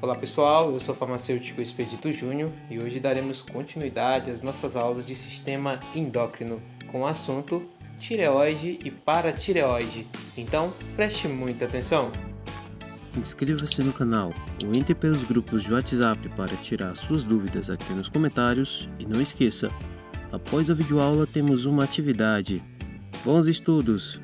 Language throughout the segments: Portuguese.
Olá pessoal, eu sou o farmacêutico Expedito Júnior e hoje daremos continuidade às nossas aulas de sistema endócrino com o assunto tireoide e paratireoide. Então, preste muita atenção! Inscreva-se no canal ou entre pelos grupos de WhatsApp para tirar suas dúvidas aqui nos comentários e não esqueça, após a videoaula temos uma atividade. Bons estudos!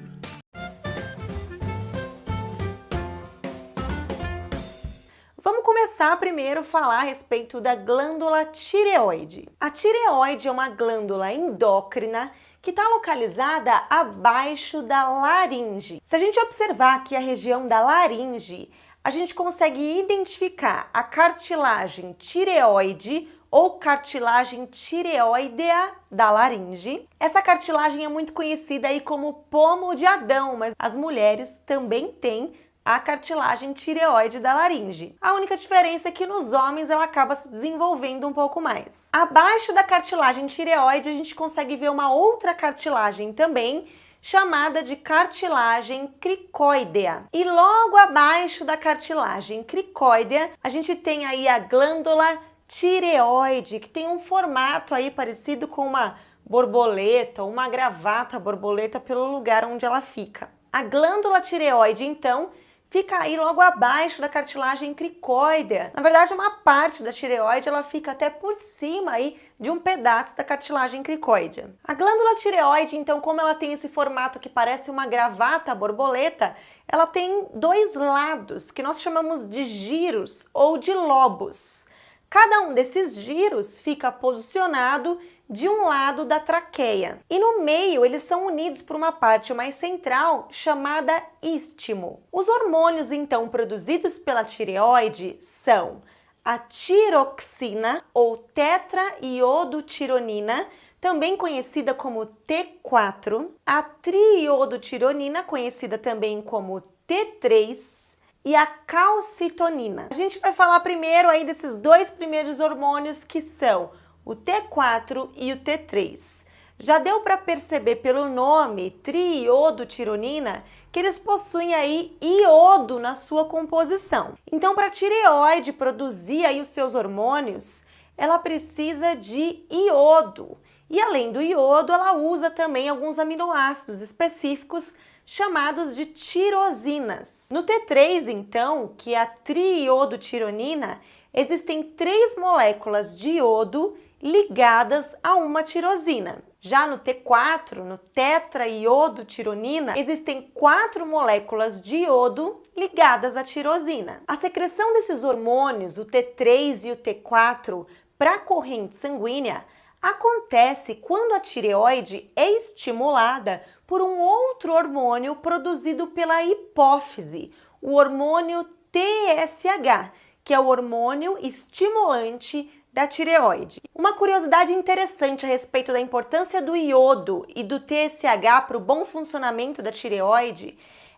Vamos começar primeiro a falar a respeito da glândula tireoide. A tireoide é uma glândula endócrina que está localizada abaixo da laringe. Se a gente observar aqui a região da laringe, a gente consegue identificar a cartilagem tireoide ou cartilagem tireoidea da laringe. Essa cartilagem é muito conhecida aí como pomo de Adão, mas as mulheres também têm a cartilagem tireoide da laringe. A única diferença é que nos homens ela acaba se desenvolvendo um pouco mais. Abaixo da cartilagem tireoide a gente consegue ver uma outra cartilagem também, chamada de cartilagem cricoidea. E logo abaixo da cartilagem cricoidea, a gente tem aí a glândula tireoide, que tem um formato aí parecido com uma borboleta ou uma gravata borboleta pelo lugar onde ela fica. A glândula tireoide, então, fica aí logo abaixo da cartilagem cricoidea. Na verdade, uma parte da tireoide ela fica até por cima aí de um pedaço da cartilagem cricoidea. A glândula tireoide, então, como ela tem esse formato que parece uma gravata borboleta, ela tem dois lados que nós chamamos de giros ou de lobos. Cada um desses giros fica posicionado de um lado da traqueia. E no meio eles são unidos por uma parte mais central chamada istmo. Os hormônios então produzidos pela tireoide são a tiroxina ou tetraiodotironina, também conhecida como T4, a triiodotironina, conhecida também como T3, e a calcitonina. A gente vai falar primeiro aí desses dois primeiros hormônios que são o T4 e o T3. Já deu para perceber pelo nome triiodotironina que eles possuem aí iodo na sua composição. Então, para a tireoide produzir aí os seus hormônios, ela precisa de iodo. E além do iodo, ela usa também alguns aminoácidos específicos chamados de tirosinas. No T3, então, que é a triiodotironina, existem 3 moléculas de iodo ligadas a uma tirosina. Já no T4, no tetraiodotironina, existem 4 moléculas de iodo ligadas à tirosina. A secreção desses hormônios, o T3 e o T4, para a corrente sanguínea, acontece quando a tireoide é estimulada por um outro hormônio produzido pela hipófise, o hormônio TSH, que é o hormônio estimulante da tireoide. Uma curiosidade interessante a respeito da importância do iodo e do TSH para o bom funcionamento da tireoide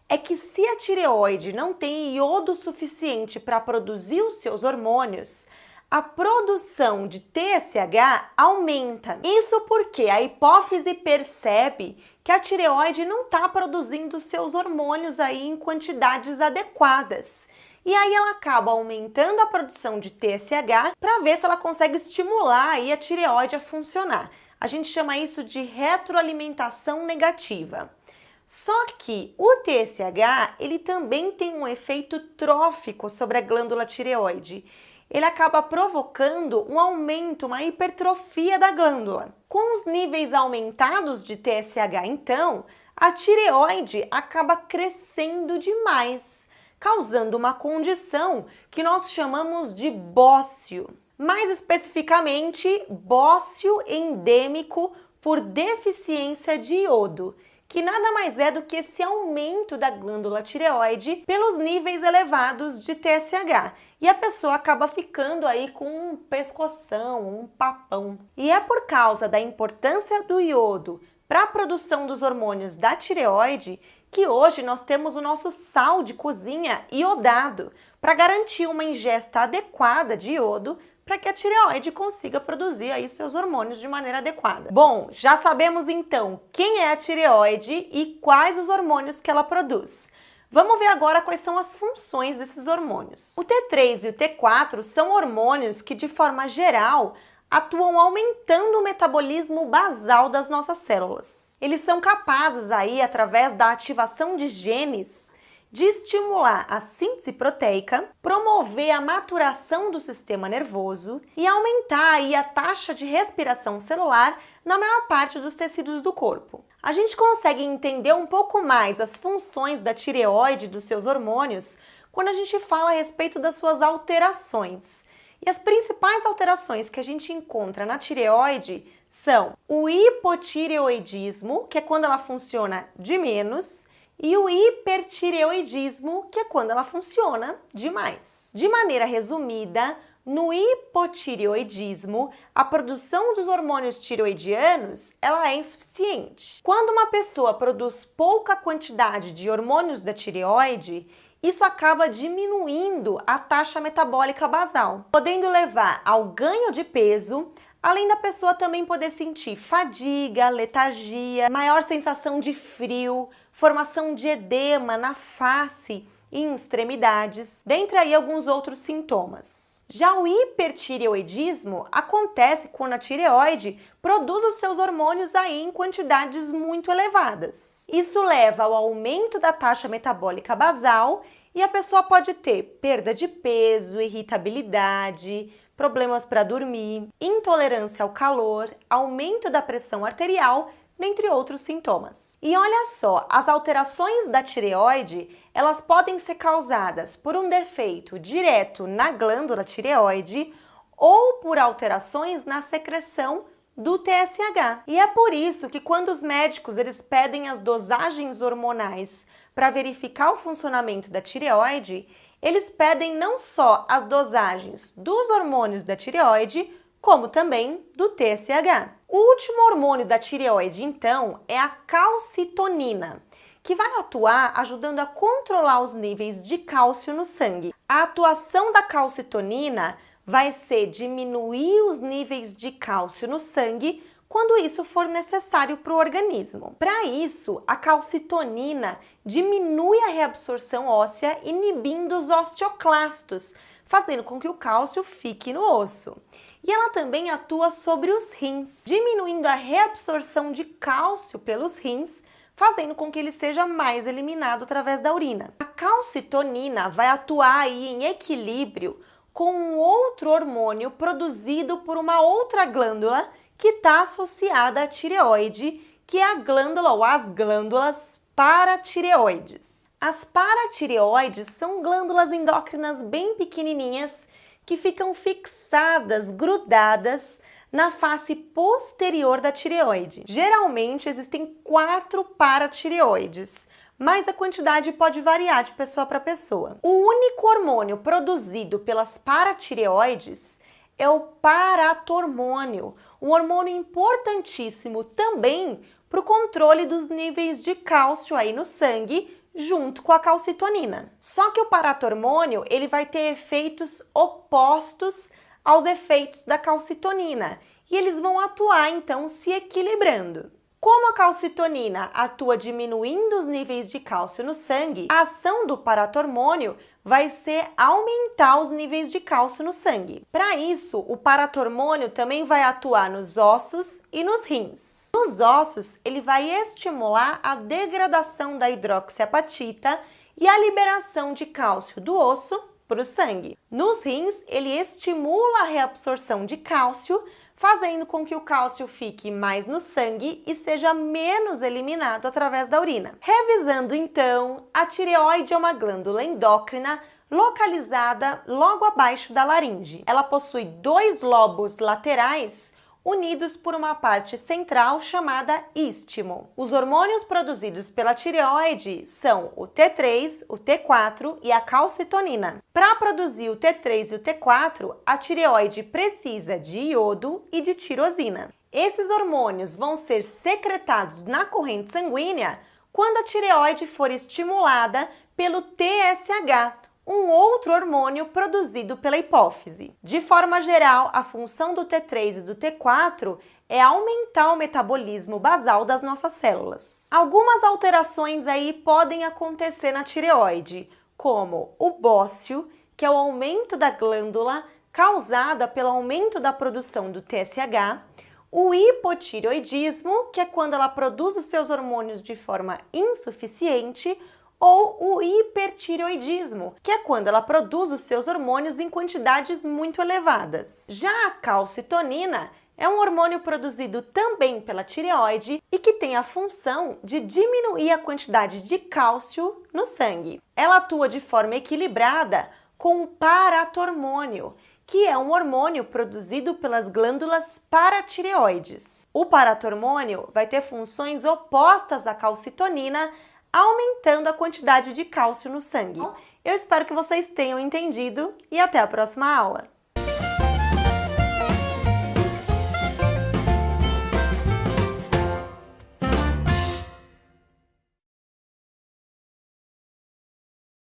é que se a tireoide não tem iodo suficiente para produzir os seus hormônios, a produção de TSH aumenta. Isso porque a hipófise percebe que a tireoide não está produzindo seus hormônios aí em quantidades adequadas. E aí ela acaba aumentando a produção de TSH para ver se ela consegue estimular aí a tireoide a funcionar. A gente chama isso de retroalimentação negativa. Só que o TSH, ele também tem um efeito trófico sobre a glândula tireoide. Ele acaba provocando um aumento, uma hipertrofia da glândula. Com os níveis aumentados de TSH, então, a tireoide acaba crescendo demais, causando uma condição que nós chamamos de bócio. Mais especificamente, bócio endêmico por deficiência de iodo, que nada mais é do que esse aumento da glândula tireoide pelos níveis elevados de TSH. E a pessoa acaba ficando aí com um pescoção, um papão. E é por causa da importância do iodo para a produção dos hormônios da tireoide que hoje nós temos o nosso sal de cozinha iodado para garantir uma ingesta adequada de iodo para que a tireoide consiga produzir aí seus hormônios de maneira adequada. Bom, já sabemos então quem é a tireoide e quais os hormônios que ela produz. Vamos ver agora quais são as funções desses hormônios. O T3 e o T4 são hormônios que, de forma geral, atuam aumentando o metabolismo basal das nossas células. Eles são capazes aí, através da ativação de genes, de estimular a síntese proteica, promover a maturação do sistema nervoso e aumentar aí a taxa de respiração celular na maior parte dos tecidos do corpo. A gente consegue entender um pouco mais as funções da tireoide e dos seus hormônios quando a gente fala a respeito das suas alterações. E as principais alterações que a gente encontra na tireoide são o hipotireoidismo, que é quando ela funciona de menos, e o hipertireoidismo, que é quando ela funciona demais. De maneira resumida, no hipotireoidismo, a produção dos hormônios tireoidianos ela é insuficiente. Quando uma pessoa produz pouca quantidade de hormônios da tireoide, isso acaba diminuindo a taxa metabólica basal, podendo levar ao ganho de peso, além da pessoa também poder sentir fadiga, letargia, maior sensação de frio, formação de edema na face e em extremidades, dentre aí alguns outros sintomas. Já o hipertireoidismo acontece quando a tireoide produz os seus hormônios aí em quantidades muito elevadas. Isso leva ao aumento da taxa metabólica basal e a pessoa pode ter perda de peso, irritabilidade, problemas para dormir, intolerância ao calor, aumento da pressão arterial, dentre outros sintomas. E olha só, as alterações da tireoide, elas podem ser causadas por um defeito direto na glândula tireoide ou por alterações na secreção do TSH. E é por isso que quando os médicos eles pedem as dosagens hormonais para verificar o funcionamento da tireoide, eles pedem não só as dosagens dos hormônios da tireoide, como também do TSH. O último hormônio da tireoide, então, é a calcitonina, que vai atuar ajudando a controlar os níveis de cálcio no sangue. A atuação da calcitonina vai ser diminuir os níveis de cálcio no sangue quando isso for necessário para o organismo. Para isso, a calcitonina diminui a reabsorção óssea, inibindo os osteoclastos, fazendo com que o cálcio fique no osso. E ela também atua sobre os rins, diminuindo a reabsorção de cálcio pelos rins, fazendo com que ele seja mais eliminado através da urina. A calcitonina vai atuar aí em equilíbrio com um outro hormônio produzido por uma outra glândula que está associada à tireoide, que é a glândula ou as glândulas paratireoides. As paratireoides são glândulas endócrinas bem pequenininhas que ficam fixadas, grudadas na face posterior da tireoide. Geralmente existem 4 paratireoides, mas a quantidade pode variar de pessoa para pessoa. O único hormônio produzido pelas paratireoides é o paratormônio, um hormônio importantíssimo também para o controle dos níveis de cálcio aí no sangue, junto com a calcitonina. Só que o paratormônio ele vai ter efeitos opostos aos efeitos da calcitonina e eles vão atuar então se equilibrando. Como a calcitonina atua diminuindo os níveis de cálcio no sangue, a ação do paratormônio vai ser aumentar os níveis de cálcio no sangue. Para isso, o paratormônio também vai atuar nos ossos e nos rins. Nos ossos, ele vai estimular a degradação da hidroxiapatita e a liberação de cálcio do osso para o sangue. Nos rins, ele estimula a reabsorção de cálcio, fazendo com que o cálcio fique mais no sangue e seja menos eliminado através da urina. Revisando então, a tireoide é uma glândula endócrina localizada logo abaixo da laringe. Ela possui 2 lobos laterais unidos por uma parte central chamada istmo. Os hormônios produzidos pela tireoide são o T3, o T4 e a calcitonina. Para produzir o T3 e o T4, a tireoide precisa de iodo e de tirosina. Esses hormônios vão ser secretados na corrente sanguínea quando a tireoide for estimulada pelo TSH, um outro hormônio produzido pela hipófise. De forma geral, a função do T3 e do T4 é aumentar o metabolismo basal das nossas células. Algumas alterações aí podem acontecer na tireoide, como o bócio, que é o aumento da glândula causada pelo aumento da produção do TSH, o hipotireoidismo, que é quando ela produz os seus hormônios de forma insuficiente, ou o hipertireoidismo, que é quando ela produz os seus hormônios em quantidades muito elevadas. Já a calcitonina é um hormônio produzido também pela tireoide e que tem a função de diminuir a quantidade de cálcio no sangue. Ela atua de forma equilibrada com o paratormônio, que é um hormônio produzido pelas glândulas paratireoides. O paratormônio vai ter funções opostas à calcitonina, aumentando a quantidade de cálcio no sangue. Eu espero que vocês tenham entendido e até a próxima aula!